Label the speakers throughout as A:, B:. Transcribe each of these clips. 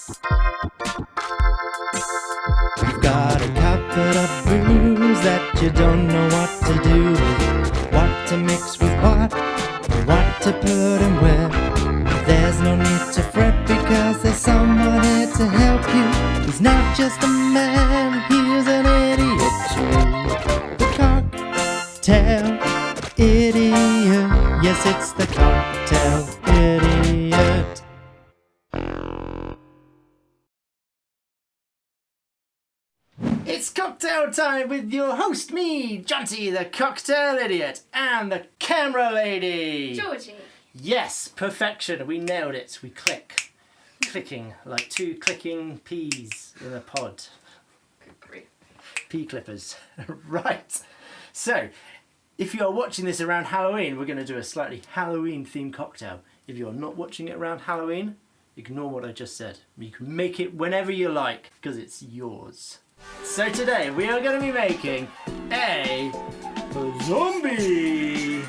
A: You've got a cupboard of booze that you don't know what to do with, what to mix with what to put in where. There's no need to fret because there's someone here to help you. He's not just a man, he's an idiot too. The cocktail idiot, yes, it's the cocktail idiot. It's cocktail time with your host, me, Jonty, the cocktail idiot, and the camera lady,
B: Georgie.
A: Yes, perfection. We nailed it. We clicking like two clicking peas in a pod.
B: Good grief.
A: Pea clippers. Right. So, if you are watching this around Halloween, we're going to do a slightly Halloween themed cocktail. If you're not watching it around Halloween, ignore what I just said. You can make it whenever you like because it's yours. So today we are going to be making a zombie.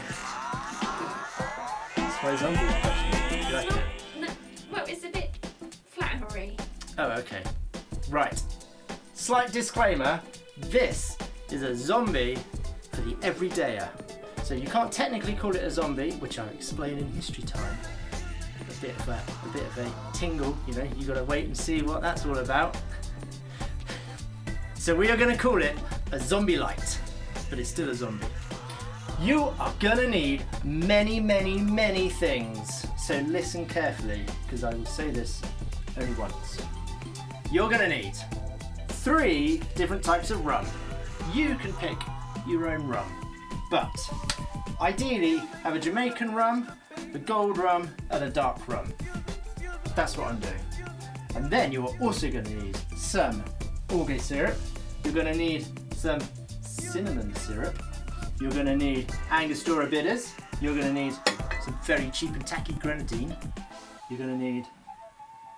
A: That's my zombie impression. You like it?
B: No, well, it's a bit flattery.
A: Oh, okay. Right. Slight disclaimer. This is a zombie for the everydayer. So you can't technically call it a zombie, which I'll explain in history time. A bit of a tingle, you know. You got to wait and see what that's all about. So we are going to call it a zombie light, but it's still a zombie. You are going to need many, many, many things. So listen carefully, because I will say this only once. You're going to need 3 different types of rum. You can pick your own rum, but ideally have a Jamaican rum, a Gold Rum, and a Dark Rum. That's what I'm doing. And then you are also going to need some Orgeat Syrup. You're going to need some cinnamon syrup. You're going to need Angostura bitters. You're going to need some very cheap and tacky Grenadine. You're going to need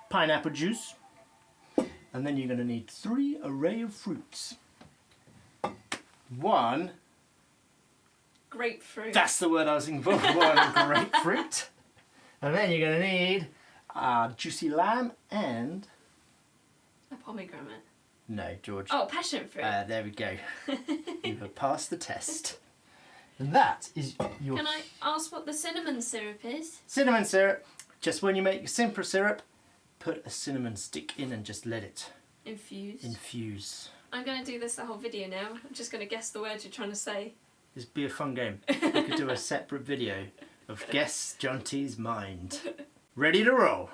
A: pineapple juice. And then you're going to need 3 array of fruits. 1.
B: Grapefruit.
A: That's the word I was looking for. 1 grapefruit. And then you're going to need juicy lime and...
B: A pomegranate.
A: No, George.
B: Oh, passion fruit.
A: There we go. You have passed the test. And that is your...
B: Can I ask what the cinnamon syrup is?
A: Cinnamon syrup. Just when you make your simple syrup, put a cinnamon stick in and just let it infuse.
B: I'm going to do this the whole video now. I'm just going to guess the words you're trying to say.
A: This would be a fun game. We could do a separate video of Guess Jonty's Mind. Ready to roll.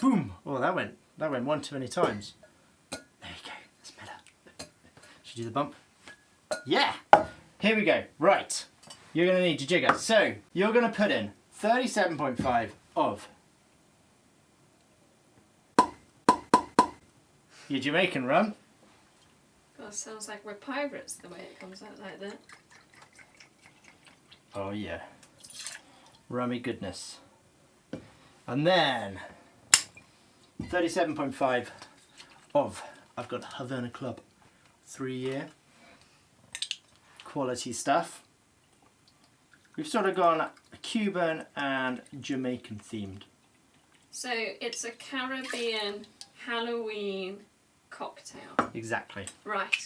A: Boom. Oh, that went one too many times. There you go. That's better. Should you do the bump? Yeah. Here we go. Right. You're going to need your jigger. So, you're going to put in 37.5 of your Jamaican rum.
B: God, sounds like we're pirates the way it comes out like that.
A: Oh yeah. Rummy goodness. And then 37.5 of, I've got Havana Club 3-year quality stuff. We've sort of gone Cuban and Jamaican themed.
B: So it's a Caribbean Halloween cocktail.
A: Exactly.
B: Right.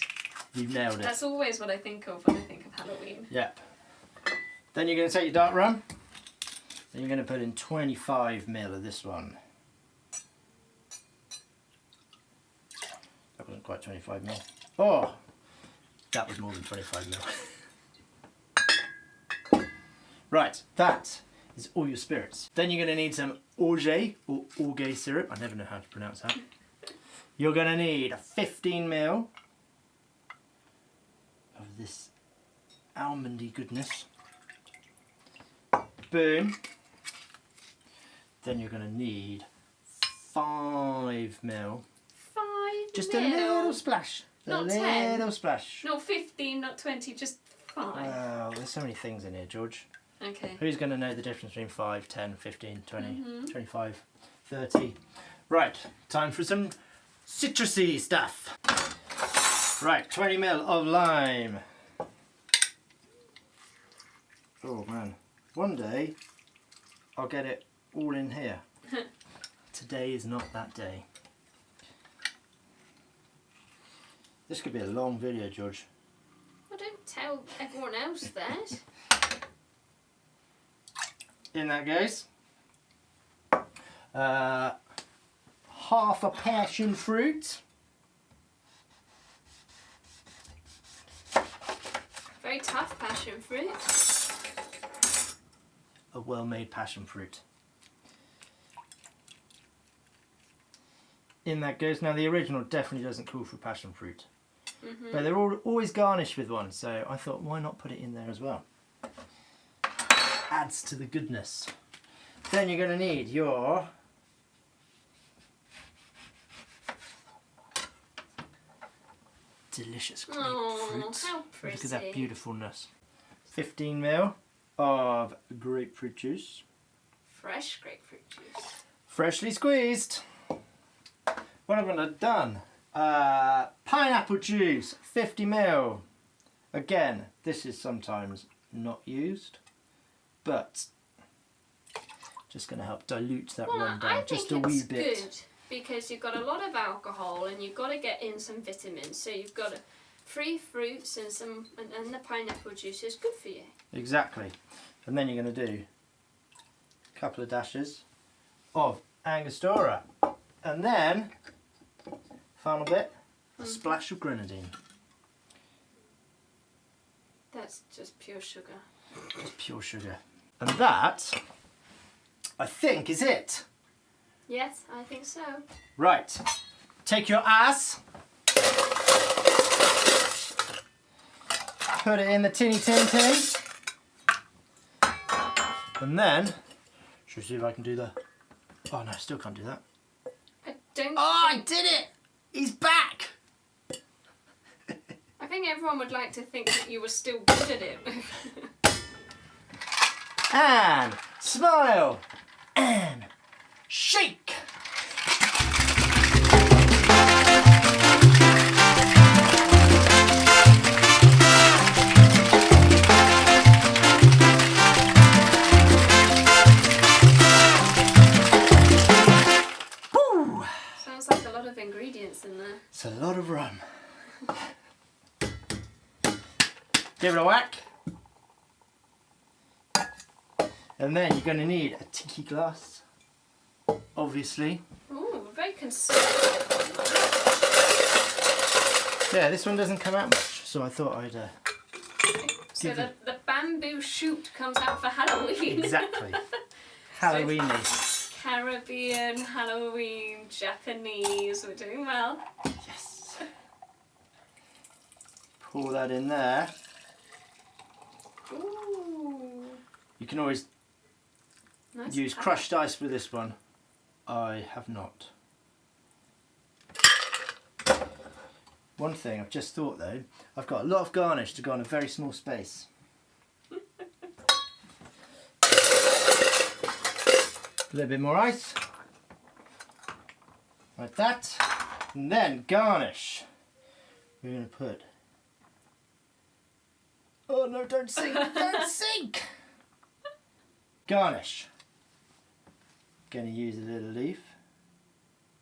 A: You've nailed it.
B: That's always what I think of when I think of Halloween.
A: Yep. Then you're going to take your dark rum. Then you're going to put in 25 ml of this one. That wasn't quite 25 ml. Oh! That was more than 25 ml. Right, that is all your spirits. Then you're going to need some Orgeat or Orgeat Syrup. I never know how to pronounce that. You're going to need 15 ml of this almondy goodness. Boom. Then you're going to need 5 ml.
B: 5
A: Just
B: mil?
A: a little splash.
B: Not
A: a
B: 10.
A: little splash.
B: Not 15, not 20, just 5.
A: Wow, there's so many things in here, George.
B: Okay.
A: Who's going to know the difference between 5, 10, 15, 20, 25, 30? Right, time for some citrusy stuff. Right, 20 ml of lime. Oh man, one day I'll get it all in here. today is not that day. This could be a long video, George.
B: Well, don't tell everyone else that.
A: In that goes. Half a passion fruit.
B: Very tough passion fruit.
A: A well-made passion fruit. In that goes. Now the original definitely doesn't call for passion fruit. But they're always garnished with one, so I thought why not put it in there as well. Adds to the goodness. Then you're going to need your delicious grapefruit.
B: Oh, how pretty.
A: Look at that beautifulness. 15 ml of grapefruit juice.
B: Fresh grapefruit juice.
A: Freshly squeezed. What have I done? Pineapple juice, 50 ml. Again, this is sometimes not used, but just going to help dilute that rum down just a wee bit.
B: Good because you've got a lot of alcohol and you've got to get in some vitamins. So you've got free fruits and and the pineapple juice is good for you.
A: Exactly. And then you're going to do a couple of dashes of Angostura, and then final bit, a splash of Grenadine.
B: That's just pure sugar.
A: It's pure sugar. And that, I think, is it.
B: Yes, I think so.
A: Right. Take your ass. Put it in the tinny tin tin. And then, should we see if I can do the... Oh no, I still can't do that.
B: I don't
A: I did it! He's back!
B: I think everyone would like to think that you were still good at it.
A: And smile and shake. Woo!
B: Sounds like a lot of ingredients in there.
A: It's a lot of rum. Give it a whack. And then you're going to need a tiki glass, obviously.
B: Ooh, very conservative.
A: Yeah, this one doesn't come out much, so I thought I'd...
B: So the bamboo shoot comes out for Halloween.
A: Exactly. Halloweeny.
B: Caribbean, Halloween, Japanese, we're doing well.
A: Yes. Pour that in there.
B: Ooh.
A: You can always
B: Nice
A: use
B: pack.
A: crushed ice with this one. I have not. One thing I've just thought though, I've got a lot of garnish to go on a very small space. A little bit more ice. Like that. And then garnish. We're going to put... Oh no, don't sink! Don't sink! Garnish. Gonna use a little leaf.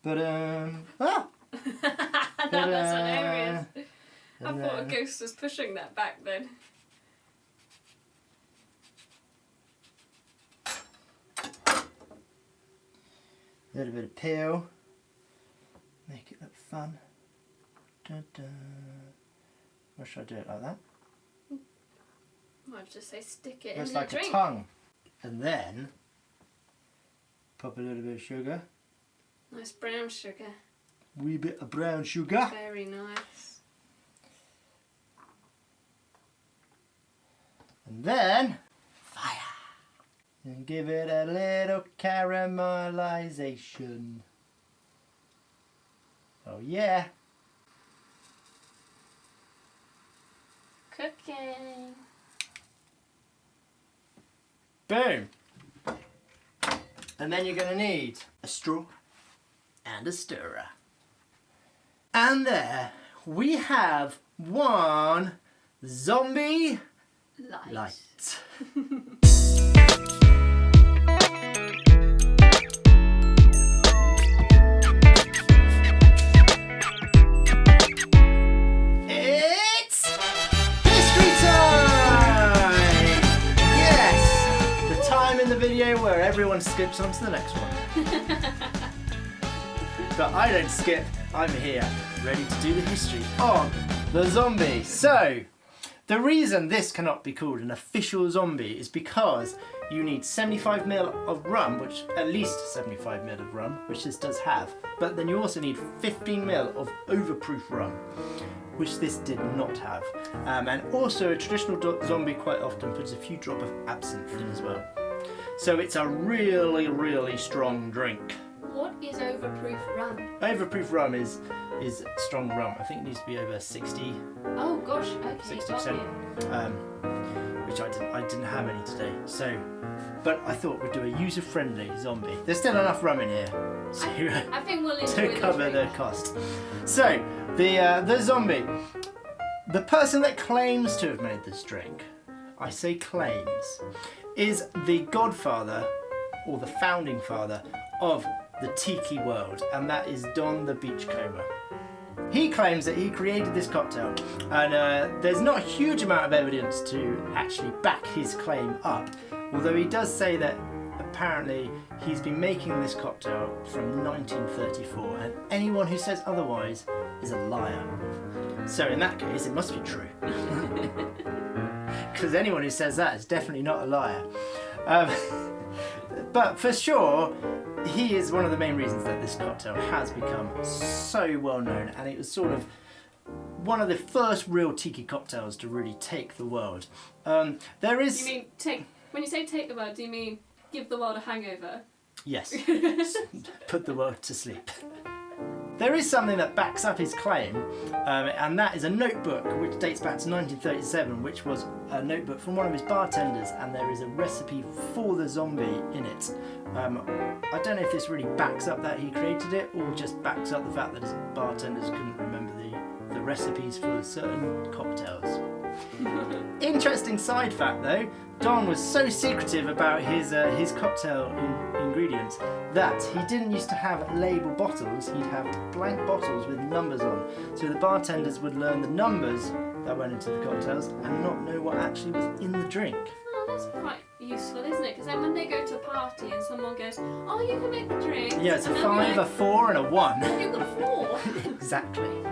A: But ah!
B: That was hilarious. I
A: And
B: thought a
A: then-
B: ghost was pushing that back then.
A: A little bit of peel. Make it look fun. Dun, dun. Or should I do it like that?
B: I'd just say stick it
A: Looks
B: in the
A: like
B: drink.
A: a tongue. And then pop a little bit of sugar.
B: Nice brown sugar.
A: Wee bit of brown sugar.
B: Very nice.
A: And then fire. And give it a little caramelization. Oh yeah.
B: Cooking.
A: Boom. And then you're going to need a straw and a stirrer. And there we have one zombie light. skips on to the next one. But I don't skip, I'm here, ready to do the history on the zombie. So, the reason this cannot be called an official zombie is because you need 75ml of rum, which at least 75ml of rum, which this does have, but then you also need 15ml of over-proof rum, which this did not have. And also a traditional zombie quite often puts a few drops of absinthe in as well. So it's a really, really strong drink.
B: What is overproof rum?
A: Overproof rum is strong rum. I think it needs to be over 60.
B: Oh gosh, okay,
A: 60%. Which I didn't have any today. So, but I thought we'd do a user-friendly zombie. There's still enough rum in here, so
B: I think we'll enjoy
A: to cover the cost. So the zombie, the person that claims to have made this drink, I say claims, is the godfather or the founding father of the Tiki world, and that is Don the Beachcomber. He claims that he created this cocktail, and there's not a huge amount of evidence to actually back his claim up, although he does say that apparently he's been making this cocktail from 1934, and anyone who says otherwise is a liar. So in that case, it must be true. Because anyone who says that is definitely not a liar. But for sure, he is one of the main reasons that this cocktail has become so well known, and it was sort of one of the first real tiki cocktails to really take the world. There is.
B: You mean take? When you say take the world, do you mean give the world a hangover?
A: Yes. Put the world to sleep. There is something that backs up his claim, and that is a notebook which dates back to 1937, which was a notebook from one of his bartenders, and there is a recipe for the zombie in it. I don't know if this really backs up that he created it, or just backs up the fact that his bartenders couldn't remember the recipes for certain cocktails. Interesting side fact though, Don was so secretive about his cocktail ingredients that he didn't used to have label bottles, he'd have blank bottles with numbers on. So the bartenders would learn the numbers that went into the cocktails and not know what actually was in the drink.
B: Oh, that's quite useful, isn't it? Because then when they go to a party and someone goes, oh, you can make the drink.
A: Yeah, it's a 5, a 4 and a 1.
B: You've got a 4.
A: Exactly.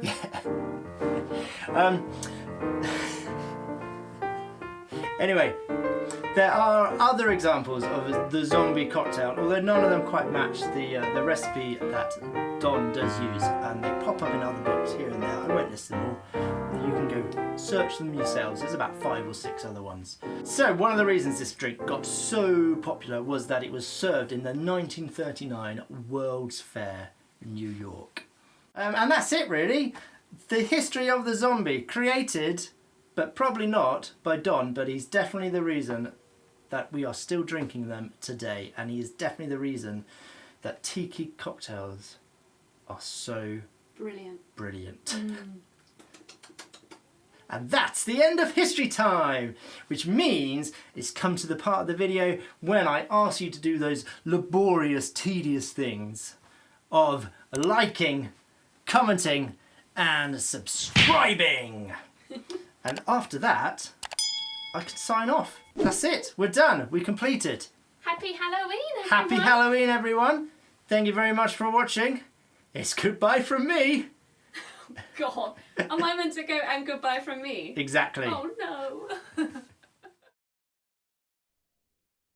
A: Yeah. Anyway, there are other examples of the zombie cocktail, although none of them quite match the recipe that Don does use, and they pop up in other books here and there. I won't list them all. You can go search them yourselves. There's about 5 or 6 other ones. So one of the reasons this drink got so popular was that it was served in the 1939 World's Fair in New York. And that's it really. The history of the zombie, created, but probably not by Don, but he's definitely the reason that we are still drinking them today, and he is definitely the reason that tiki cocktails are so brilliant. And that's the end of history time, which means it's come to the part of the video when I ask you to do those laborious, tedious things of liking, commenting, and subscribing. And after that, I can sign off. That's it. We're done. We completed.
B: Happy Halloween, everyone.
A: Happy Halloween, everyone. Thank you very much for watching. It's goodbye from me.
B: God, am I meant to go and goodbye from me?
A: Exactly.
B: Oh no.